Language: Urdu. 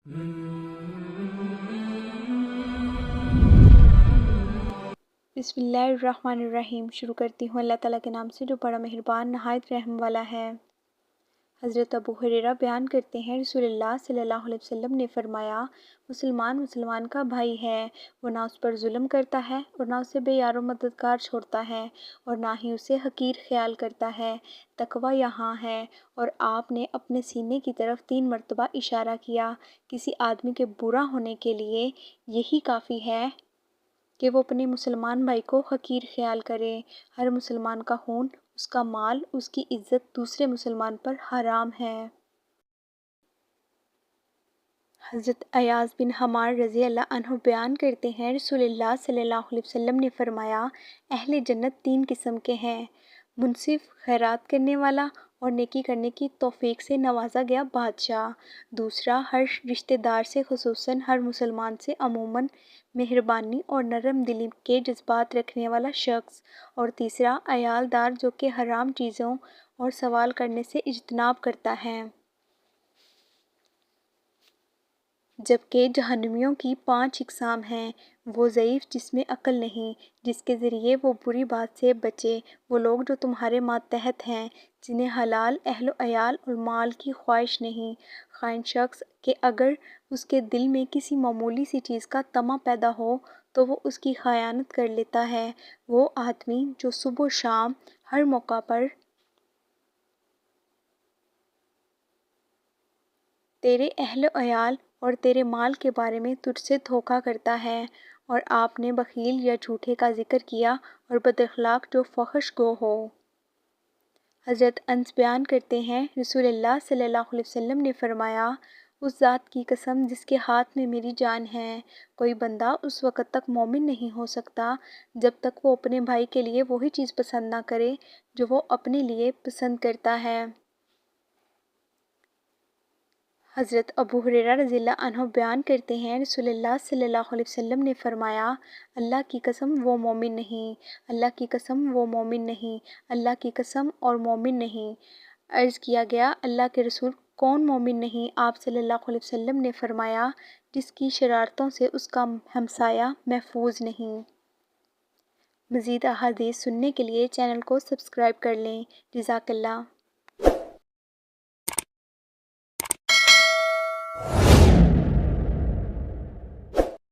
بسم اللہ الرحمن الرحیم۔ شروع کرتی ہوں اللہ تعالیٰ کے نام سے جو بڑا مہربان نہایت رحم والا ہے۔ حضرت ابو ہریرہ بیان کرتے ہیں رسول اللہ صلی اللہ علیہ وسلم نے فرمایا، مسلمان کا بھائی ہے، وہ نہ اس پر ظلم کرتا ہے اور نہ اسے بے یار و مددگار چھوڑتا ہے اور نہ ہی اسے حقیر خیال کرتا ہے۔ تقویٰ یہاں ہے۔ اور آپ نے اپنے سینے کی طرف 3 مرتبہ اشارہ کیا۔ کسی آدمی کے برا ہونے کے لیے یہی کافی ہے کہ وہ اپنے مسلمان بھائی کو حقیر خیال کرے۔ ہر مسلمان کا خون، اس کا مال، اس کی عزت دوسرے مسلمان پر حرام ہے۔ حضرت ایاز بن حمار رضی اللہ عنہ بیان کرتے ہیں رسول اللہ صلی اللہ علیہ وسلم نے فرمایا، اہل جنت 3 قسم کے ہیں: منصف، خیرات کرنے والا اور نیکی کرنے کی توفیق سے نوازا گیا بادشاہ۔ دوسرا، ہر رشتہ دار سے خصوصاً ہر مسلمان سے عموماً مہربانی اور نرم دلی کے جذبات رکھنے والا شخص۔ اور تیسرا، عیال دار جو کہ حرام چیزوں اور سوال کرنے سے اجتناب کرتا ہے۔ جبکہ جہنمیوں کی 5 اقسام ہیں: وہ ضعیف جس میں عقل نہیں، جس کے ذریعے وہ بری بات سے بچے، وہ لوگ جو تمہارے ماتحت ہیں، جنہیں حلال اہل و عیال اور مال کی خواہش نہیں، خائن شخص کہ اگر اس کے دل میں کسی معمولی سی چیز کا طمع پیدا ہو تو وہ اس کی خیانت کر لیتا ہے، وہ آدمی جو صبح و شام ہر موقع پر تیرے اہل و عیال اور تیرے مال کے بارے میں تجھ سے دھوکہ کرتا ہے۔ اور آپ نے بخیل یا جھوٹے کا ذکر کیا اور بد اخلاق جو فحش گو ہو۔ حضرت انس بیان کرتے ہیں رسول اللہ صلی اللہ علیہ وسلم نے فرمایا، اس ذات کی قسم جس کے ہاتھ میں میری جان ہے، کوئی بندہ اس وقت تک مومن نہیں ہو سکتا جب تک وہ اپنے بھائی کے لیے وہی چیز پسند نہ کرے جو وہ اپنے لیے پسند کرتا ہے۔ حضرت ابو ہریرہ رضی اللہ عنہ بیان کرتے ہیں رسول اللہ صلی اللہ علیہ وسلم نے فرمایا، اللہ کی قسم وہ مومن نہیں، اللہ کی قسم وہ مومن نہیں، اللہ کی قسم اور مومن نہیں۔ عرض کیا گیا، اللہ کے رسول کون مومن نہیں؟ آپ صلی اللہ علیہ وسلم نے فرمایا، جس کی شرارتوں سے اس کا ہمسایہ محفوظ نہیں۔ مزید احادیث سننے کے لیے چینل کو سبسکرائب کر لیں۔ جزاک اللہ۔